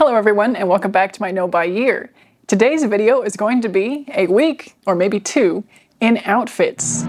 Hello everyone and welcome back to my Know by Year. Today's video is going to be a week, or maybe two, in outfits.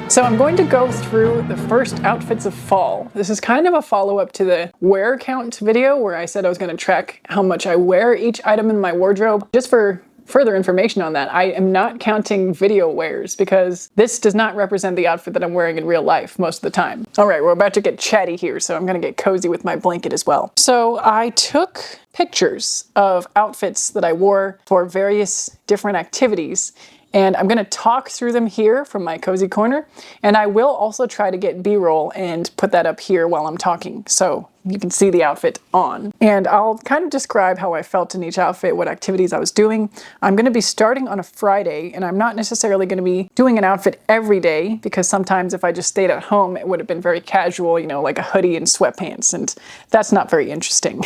So I'm going to go through the first outfits of fall. This is kind of a follow-up to the wear count video where I said I was going to track how much I wear each item in my wardrobe. Just for further information on that, I am not counting video wears because this does not represent the outfit that I'm wearing in real life most of the time. All right, we're about to get chatty here, so I'm gonna get cozy with my blanket as well. So I took pictures of outfits that I wore for various different activities, and I'm gonna talk through them here from my cozy corner, and I will also try to get B-roll and put that up here while I'm talking, so you can see the outfit on. And I'll kind of describe how I felt in each outfit, what activities I was doing. I'm gonna be starting on a Friday, and I'm not necessarily gonna be doing an outfit every day, because sometimes if I just stayed at home, it would have been very casual, you know, like a hoodie and sweatpants, and that's not very interesting.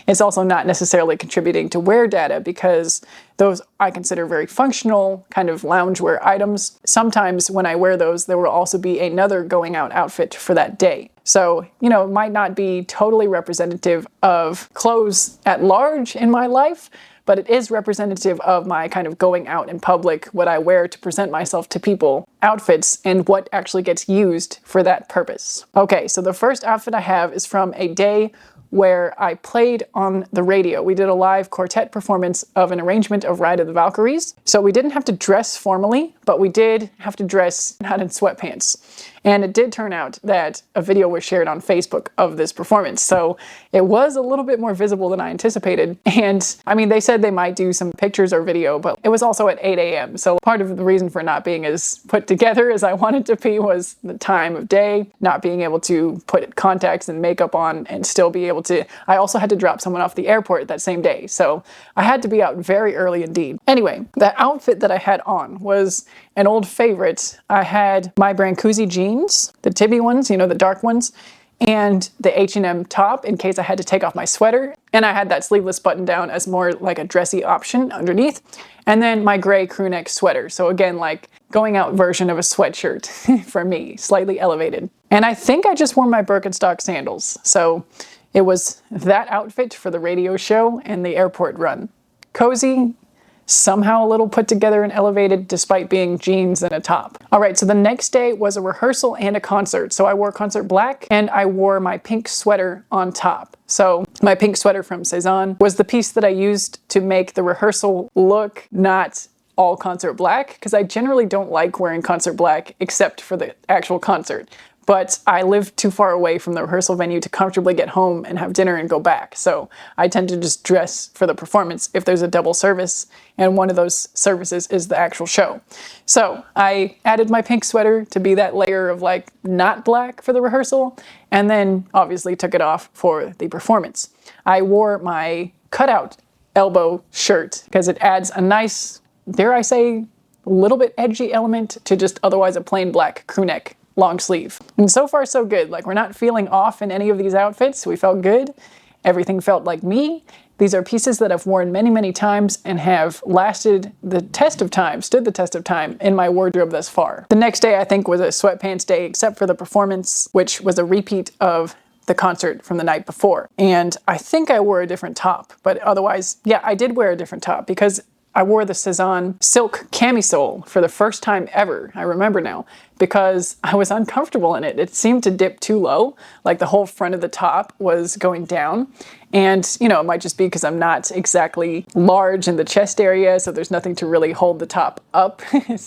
It's also not necessarily contributing to wear data because those I consider very functional kind of loungewear items. Sometimes when I wear those, there will also be another going out outfit for that day. So, you know, it might not be totally representative of clothes at large in my life, but it is representative of my kind of going out in public, what I wear to present myself to people, outfits, and what actually gets used for that purpose. Okay, so the first outfit I have is from a day where I played on the radio. We did a live quartet performance of an arrangement of Ride of the Valkyries. So we didn't have to dress formally, but we did have to dress not in sweatpants. And it did turn out that a video was shared on Facebook of this performance. So it was a little bit more visible than I anticipated. And I mean, they said they might do some pictures or video, but it was also at 8 a.m. So part of the reason for not being as put together as I wanted to be was the time of day, not being able to put contacts and makeup on and still be able to. I also had to drop someone off the airport that same day. So I had to be out very early indeed. Anyway, the outfit that I had on was an old favorite. I had my Brancusi jeans, the Tibby ones, you know, the dark ones, and the H&M top in case I had to take off my sweater. And I had that sleeveless button down as more like a dressy option underneath. And then my gray crew neck sweater. So again, like going out version of a sweatshirt for me, slightly elevated. And I think I just wore my Birkenstock sandals. So it was that outfit for the radio show and the airport run. Cozy, somehow a little put together and elevated despite being jeans and a top. All right, so the next day was a rehearsal and a concert. So I wore concert black and I wore my pink sweater on top. So my pink sweater from Cezanne was the piece that I used to make the rehearsal look not all concert black, because I generally don't like wearing concert black except for the actual concert. But I live too far away from the rehearsal venue to comfortably get home and have dinner and go back. So I tend to just dress for the performance if there's a double service, and one of those services is the actual show. So I added my pink sweater to be that layer of like not black for the rehearsal, and then obviously took it off for the performance. I wore my cutout elbow shirt because it adds a nice, dare I say, a little bit edgy element to just otherwise a plain black crew neck long sleeve. And so far so good. Like, we're not feeling off in any of these outfits. We felt good. Everything felt like me. These are pieces that I've worn many, many times and have lasted the test of time, stood the test of time in my wardrobe thus far. The next day I think was a sweatpants day, except for the performance, which was a repeat of the concert from the night before. And I think I wore a different top, but otherwise, yeah, I did wear a different top because I wore the Cezanne silk camisole for the first time ever, I remember now, because I was uncomfortable in it. It seemed to dip too low, like the whole front of the top was going down. And, you know, it might just be because I'm not exactly large in the chest area, so there's nothing to really hold the top up,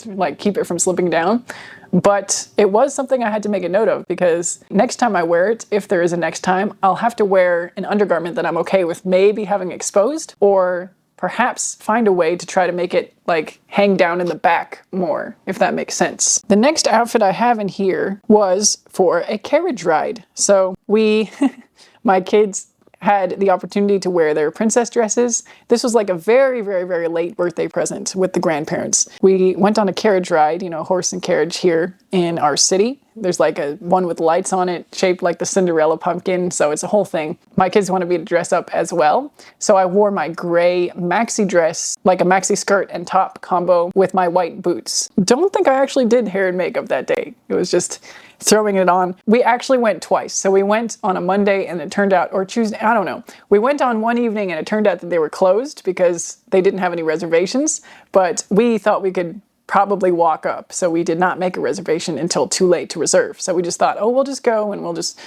like keep it from slipping down. But it was something I had to make a note of, because next time I wear it, if there is a next time, I'll have to wear an undergarment that I'm okay with maybe having exposed, or perhaps find a way to try to make it like hang down in the back more, if that makes sense. The next outfit I have in here was for a carriage ride. So my kids had the opportunity to wear their princess dresses. This was like a very, very, very late birthday present with the grandparents. We went on a carriage ride, you know, horse and carriage here in our city. There's like a one with lights on it, shaped like the Cinderella pumpkin, so it's a whole thing. My kids wanted me to dress up as well, so I wore my gray maxi dress, like a maxi skirt and top combo with my white boots. Don't think I actually did hair and makeup that day. It was just throwing it on. We actually went twice. So we went on a Monday and it turned out, or Tuesday, I don't know. We went on one evening and it turned out that they were closed because they didn't have any reservations, but we thought we could probably walk up. So we did not make a reservation until too late to reserve. So we just thought, oh, we'll just go and we'll just,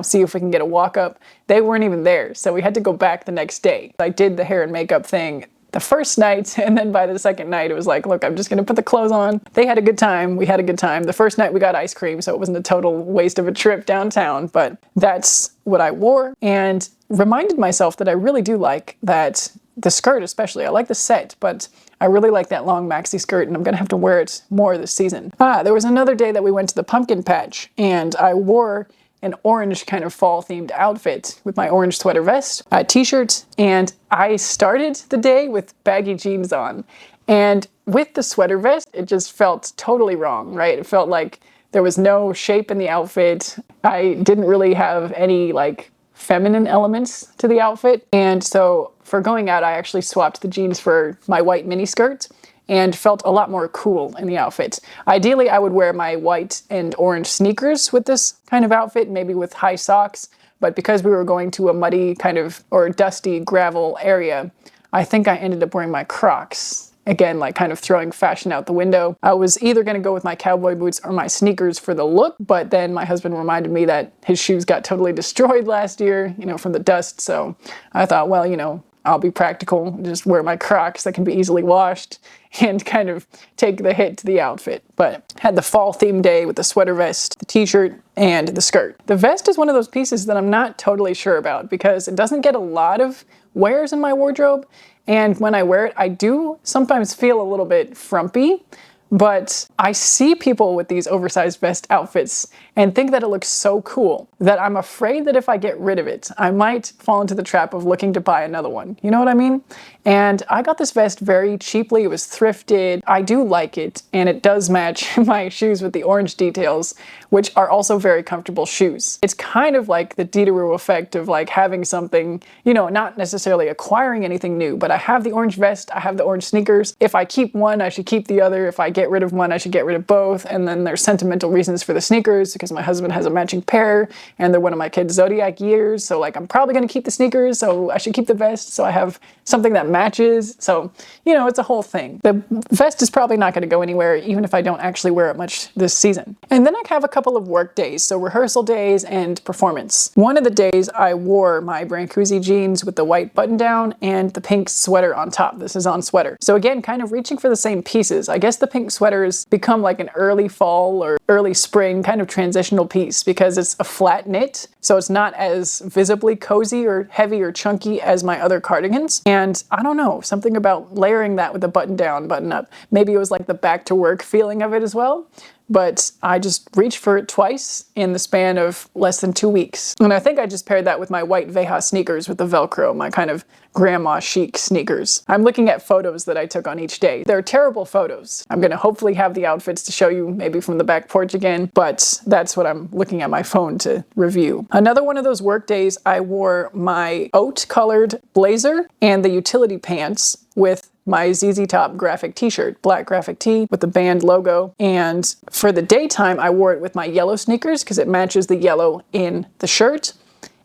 see if we can get a walk up. They weren't even there. So we had to go back the next day. I did the hair and makeup thing the first night, and then by the second night, it was like, look, I'm just gonna put the clothes on. They had a good time, we had a good time. The first night we got ice cream, so it wasn't a total waste of a trip downtown, but that's what I wore, and reminded myself that I really do like that, the skirt especially. I like the set, but I really like that long maxi skirt, and I'm gonna have to wear it more this season. There was another day that we went to the pumpkin patch, and I wore an orange kind of fall themed outfit with my orange sweater vest, a t-shirt, and I started the day with baggy jeans on. And with the sweater vest, it just felt totally wrong, right? It felt like there was no shape in the outfit. I didn't really have any like feminine elements to the outfit. And so for going out, I actually swapped the jeans for my white mini skirt and felt a lot more cool in the outfit. Ideally, I would wear my white and orange sneakers with this kind of outfit, maybe with high socks, but because we were going to a muddy kind of, or dusty gravel area, I think I ended up wearing my Crocs. Again, like kind of throwing fashion out the window. I was either gonna go with my cowboy boots or my sneakers for the look, but then my husband reminded me that his shoes got totally destroyed last year, from the dust, so I thought, well, I'll be practical, just wear my Crocs that can be easily washed and kind of take the hit to the outfit. But had the fall themed day with the sweater vest, the t-shirt, and the skirt. The vest is one of those pieces that I'm not totally sure about because it doesn't get a lot of wears in my wardrobe. And when I wear it, I do sometimes feel a little bit frumpy, but I see people with these oversized vest outfits and think that it looks so cool that I'm afraid that if I get rid of it, I might fall into the trap of looking to buy another one. You know what I mean? And I got this vest very cheaply. It was thrifted. I do like it, and it does match my shoes with the orange details, which are also very comfortable shoes. It's kind of like the Diderot effect of like having something, not necessarily acquiring anything new, but I have the orange vest, I have the orange sneakers. If I keep one, I should keep the other. If I get rid of one, I should get rid of both. And then there's sentimental reasons for the sneakers because my husband has a matching pair and they're one of my kids' zodiac years. So like, I'm probably going to keep the sneakers, so I should keep the vest. So I have something that matches. So, it's a whole thing. The vest is probably not going to go anywhere, even if I don't actually wear it much this season. And then I have a couple of work days. So rehearsal days and performance. One of the days I wore my Brancusi jeans with the white button down and the pink sweater on top. This is on sweater. So again, kind of reaching for the same pieces. I guess the pink sweaters become like an early fall or early spring kind of transitional piece because it's a flat knit. So it's not as visibly cozy or heavy or chunky as my other cardigans. And I don't know, something about layering that with a button down, button up. Maybe it was like the back to work feeling of it as well. But I just reached for it twice in the span of less than 2 weeks. And I think I just paired that with my white Veja sneakers with the Velcro, my kind of grandma chic sneakers. I'm looking at photos that I took on each day. They're terrible photos. I'm gonna hopefully have the outfits to show you maybe from the back porch again, but that's what I'm looking at my phone to review. Another one of those work days, I wore my oat colored blazer and the utility pants with my ZZ Top graphic t-shirt, black graphic tee with the band logo. And for the daytime, I wore it with my yellow sneakers because it matches the yellow in the shirt.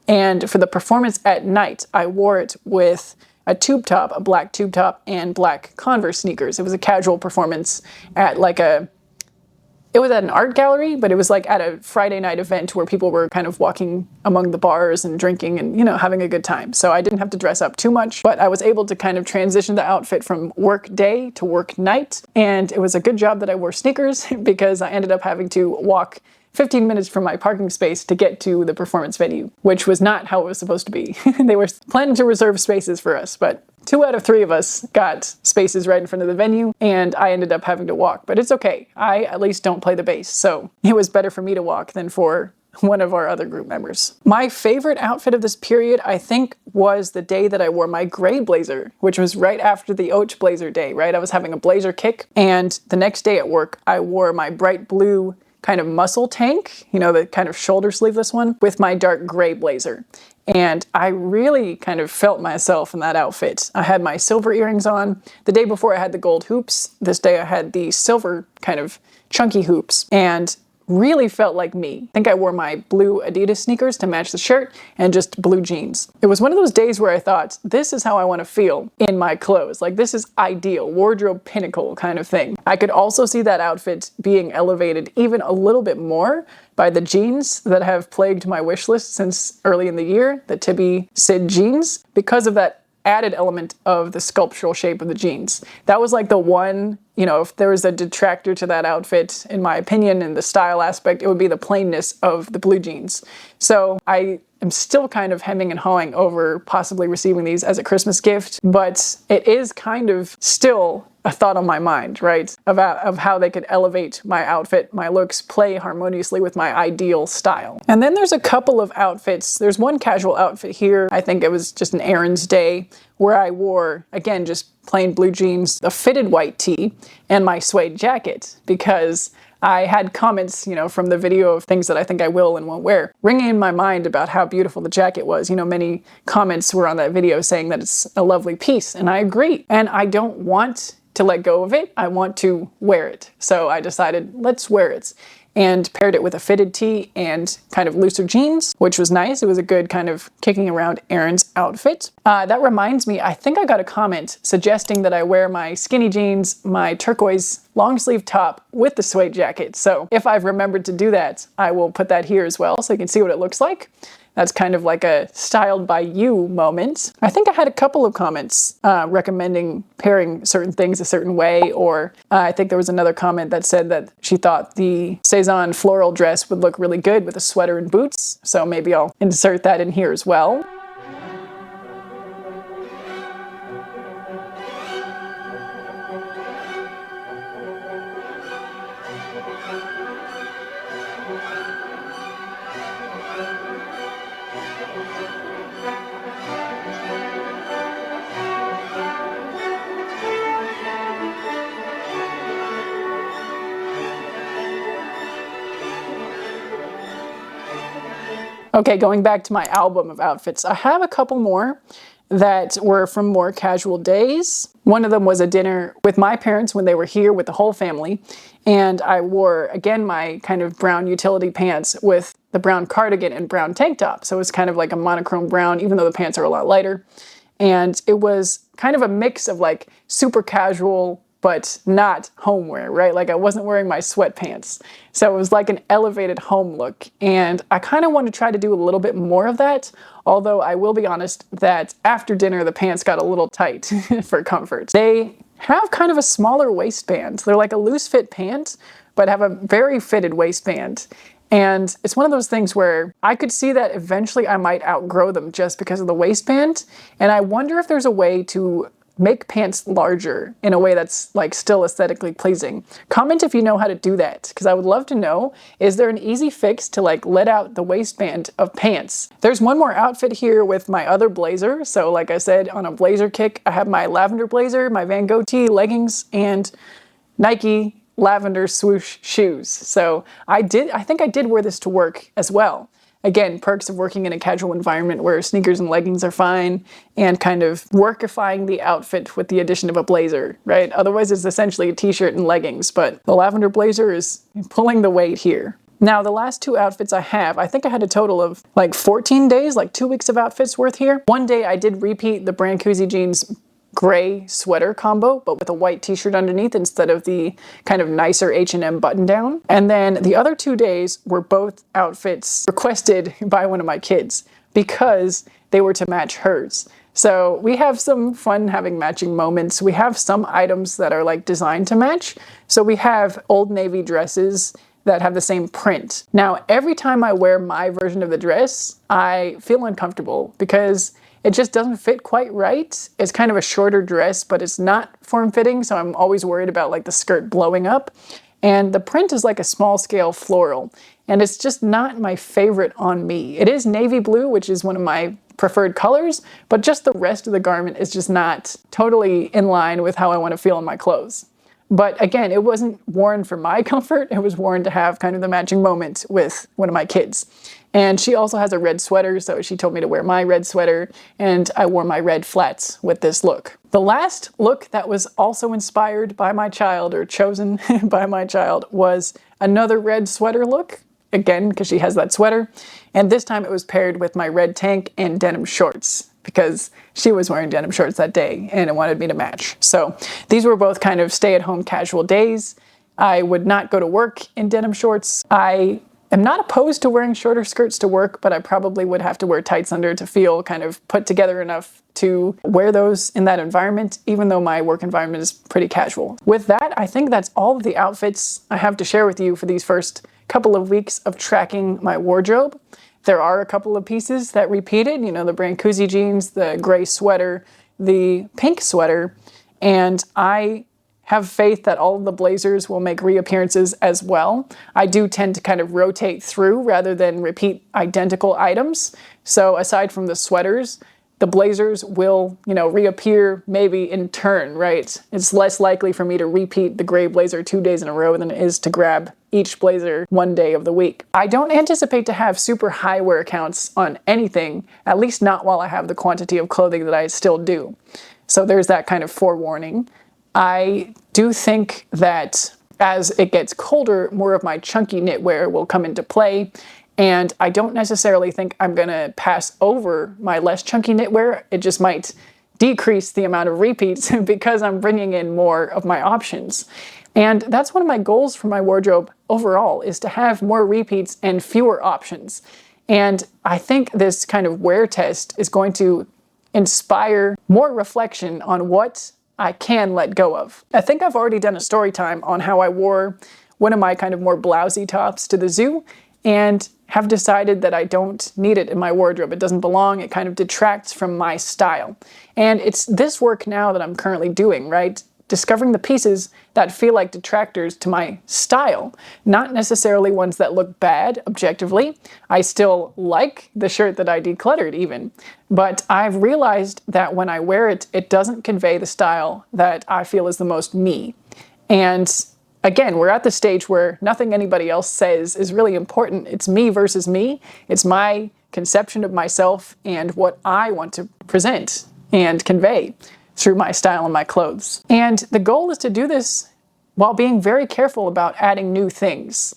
And for the performance at night, I wore it with a tube top, a black tube top, and black Converse sneakers. It was a casual performance at it was at an art gallery, but it was like at a Friday night event where people were kind of walking among the bars and drinking and, having a good time. So I didn't have to dress up too much, but I was able to kind of transition the outfit from work day to work night. And it was a good job that I wore sneakers because I ended up having to walk 15 minutes from my parking space to get to the performance venue, which was not how it was supposed to be. They were planning to reserve spaces for us, but 2 out of 3 of us got spaces right in front of the venue, and I ended up having to walk. But it's okay. I at least don't play the bass, so it was better for me to walk than for one of our other group members. My favorite outfit of this period, I think, was the day that I wore my gray blazer, which was right after the oat blazer day, right? I was having a blazer kick, and the next day at work, I wore my bright blue kind of muscle tank, the kind of shoulder sleeveless one, with my dark gray blazer. And I really kind of felt myself in that outfit. I had my silver earrings on. The day before I had the gold hoops. This day I had the silver kind of chunky hoops. And really felt like me. I think I wore my blue Adidas sneakers to match the shirt and just blue jeans. It was one of those days where I thought, this is how I want to feel in my clothes. Like, this is ideal, wardrobe pinnacle kind of thing. I could also see that outfit being elevated even a little bit more by the jeans that have plagued my wish list since early in the year, the Tibby Sid jeans, because of that added element of the sculptural shape of the jeans. That was like the one, you know, if there was a detractor to that outfit, in my opinion, in the style aspect, it would be the plainness of the blue jeans. So I am still kind of hemming and hawing over possibly receiving these as a Christmas gift, but it is kind of still a thought on my mind, right? Of how they could elevate my outfit, my looks, play harmoniously with my ideal style. And then there's a couple of outfits. There's one casual outfit here. I think it was just an errands day where I wore, again, just plain blue jeans, a fitted white tee, and my suede jacket, because I had comments, you know, from the video of things that I think I will and won't wear, ringing in my mind about how beautiful the jacket was. You know, many comments were on that video saying that it's a lovely piece, and I agree. And I don't want to let go of it. I want to wear it. So I decided, let's wear it. And paired it with a fitted tee and kind of looser jeans, which was nice. It was a good kind of kicking around errands outfit. That reminds me, I think I got a comment suggesting that I wear my skinny jeans, my turquoise long sleeve top with the suede jacket. So if I've remembered to do that, I will put that here as well so you can see what it looks like. That's kind of like a styled by you moment. I think I had a couple of comments recommending pairing certain things a certain way, or I think there was another comment that said that she thought the Cezanne floral dress would look really good with a sweater and boots. So maybe I'll insert that in here as well. Okay, going back to my album of outfits, I have a couple more that were from more casual days. One of them was a dinner with my parents when they were here with the whole family, and I wore, again, my kind of brown utility pants with the brown cardigan and brown tank top. So it was kind of like a monochrome brown, even though the pants are a lot lighter. And it was kind of a mix of like super casual, but not homeware, right? Like I wasn't wearing my sweatpants. So it was like an elevated home look. And I kind of want to try to do a little bit more of that. Although I will be honest that after dinner, the pants got a little tight for comfort. They have kind of a smaller waistband. They're like a loose fit pant, but have a very fitted waistband. And it's one of those things where I could see that eventually I might outgrow them just because of the waistband. And I wonder if there's a way to make pants larger in a way that's like still aesthetically pleasing. Comment if you know how to do that, because I would love to know, is there an easy fix to like let out the waistband of pants? There's one more outfit here with my other blazer. So like I said, on a blazer kick, I have my lavender blazer, my Van Gogh tee, leggings, and Nike lavender swoosh shoes. So I think I did wear this to work as well. Again, perks of working in a casual environment where sneakers and leggings are fine, and kind of workifying the outfit with the addition of a blazer, right? Otherwise, it's essentially a t-shirt and leggings, but the lavender blazer is pulling the weight here. Now, the last two outfits I have, I think I had a total of like 14 days, like 2 weeks of outfits worth here. One day I did repeat the Brancusi jeans gray sweater combo, but with a white t-shirt underneath instead of the kind of nicer H&M button down. And then the other 2 days were both outfits requested by one of my kids because they were to match hers. So we have some fun having matching moments. We have some items that are like designed to match. So we have Old Navy dresses that have the same print. Now, every time I wear my version of the dress, I feel uncomfortable because it just doesn't fit quite right. It's kind of a shorter dress, but it's not form-fitting, so I'm always worried about like the skirt blowing up. And the print is like a small scale floral, and it's just not my favorite on me. It is navy blue, which is one of my preferred colors, but just the rest of the garment is just not totally in line with how I want to feel in my clothes. But again, it wasn't worn for my comfort. It was worn to have kind of the matching moment with one of my kids. And she also has a red sweater, so she told me to wear my red sweater, and I wore my red flats with this look. The last look that was also inspired by my child, or chosen by my child, was another red sweater look. Again, because she has that sweater. And this time it was paired with my red tank and denim shorts, because she was wearing denim shorts that day and it wanted me to match. So these were both kind of stay-at-home casual days. I would not go to work in denim shorts. I am not opposed to wearing shorter skirts to work, but I probably would have to wear tights under to feel kind of put together enough to wear those in that environment, even though my work environment is pretty casual. With that, I think that's all of the outfits I have to share with you for these first couple of weeks of tracking my wardrobe. There are a couple of pieces that repeated, you know, the Brancusi jeans, the gray sweater, the pink sweater, and I have faith that all of the blazers will make reappearances as well. I do tend to kind of rotate through rather than repeat identical items. So aside from the sweaters, the blazers will, you know, reappear maybe in turn, right? It's less likely for me to repeat the gray blazer 2 days in a row than it is to grab each blazer one day of the week. I don't anticipate to have super high wear counts on anything, at least not while I have the quantity of clothing that I still do. So there's that kind of forewarning. I do think that as it gets colder, more of my chunky knitwear will come into play. And I don't necessarily think I'm gonna pass over my less chunky knitwear. It just might decrease the amount of repeats because I'm bringing in more of my options. And that's one of my goals for my wardrobe overall, is to have more repeats and fewer options. And I think this kind of wear test is going to inspire more reflection on what I can let go of. I think I've already done a story time on how I wore one of my kind of more blousy tops to the zoo, and have decided that I don't need it in my wardrobe. It doesn't belong. It kind of detracts from my style. And it's this work now that I'm currently doing, right? Discovering the pieces that feel like detractors to my style, not necessarily ones that look bad objectively. I still like the shirt that I decluttered even, but I've realized that when I wear it, it doesn't convey the style that I feel is the most me. And again, we're at the stage where nothing anybody else says is really important. It's me versus me. It's my conception of myself and what I want to present and convey through my style and my clothes. And the goal is to do this while being very careful about adding new things.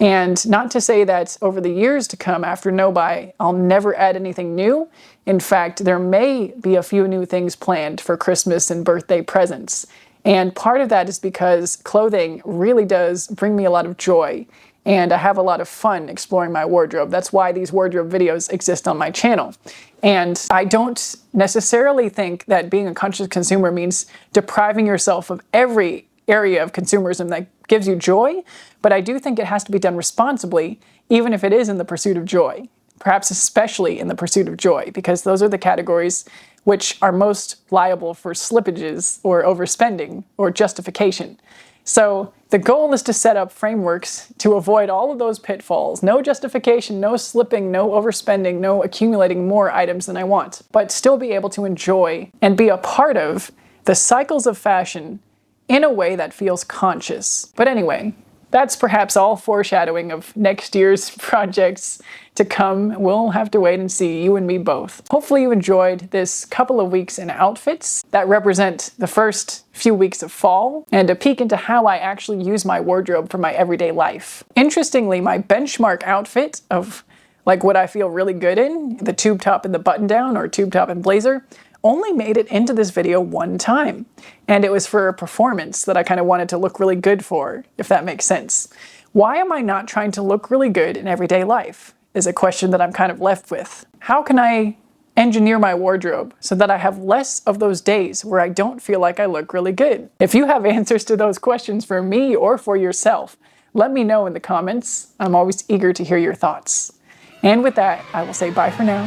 And not to say that over the years to come after No Buy, I'll never add anything new. In fact, there may be a few new things planned for Christmas and birthday presents. And part of that is because clothing really does bring me a lot of joy, and I have a lot of fun exploring my wardrobe. That's why these wardrobe videos exist on my channel. And I don't necessarily think that being a conscious consumer means depriving yourself of every area of consumerism that gives you joy, but I do think it has to be done responsibly, even if it is in the pursuit of joy. Perhaps especially in the pursuit of joy, because those are the categories which are most liable for slippages or overspending or justification. So the goal is to set up frameworks to avoid all of those pitfalls. No justification, no slipping, no overspending, no accumulating more items than I want, but still be able to enjoy and be a part of the cycles of fashion in a way that feels conscious. But anyway, that's perhaps all foreshadowing of next year's projects to come. We'll have to wait and see, you and me both. Hopefully you enjoyed this couple of weeks in outfits that represent the first few weeks of fall and a peek into how I actually use my wardrobe for my everyday life. Interestingly, my benchmark outfit of like what I feel really good in, the tube top and the button down or tube top and blazer, only made it into this video one time. And it was for a performance that I kind of wanted to look really good for, if that makes sense. Why am I not trying to look really good in everyday life? Is a question that I'm kind of left with. How can I engineer my wardrobe so that I have less of those days where I don't feel like I look really good? If you have answers to those questions for me or for yourself, let me know in the comments. I'm always eager to hear your thoughts. And with that, I will say bye for now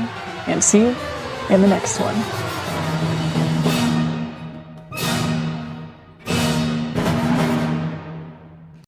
and see you in the next one.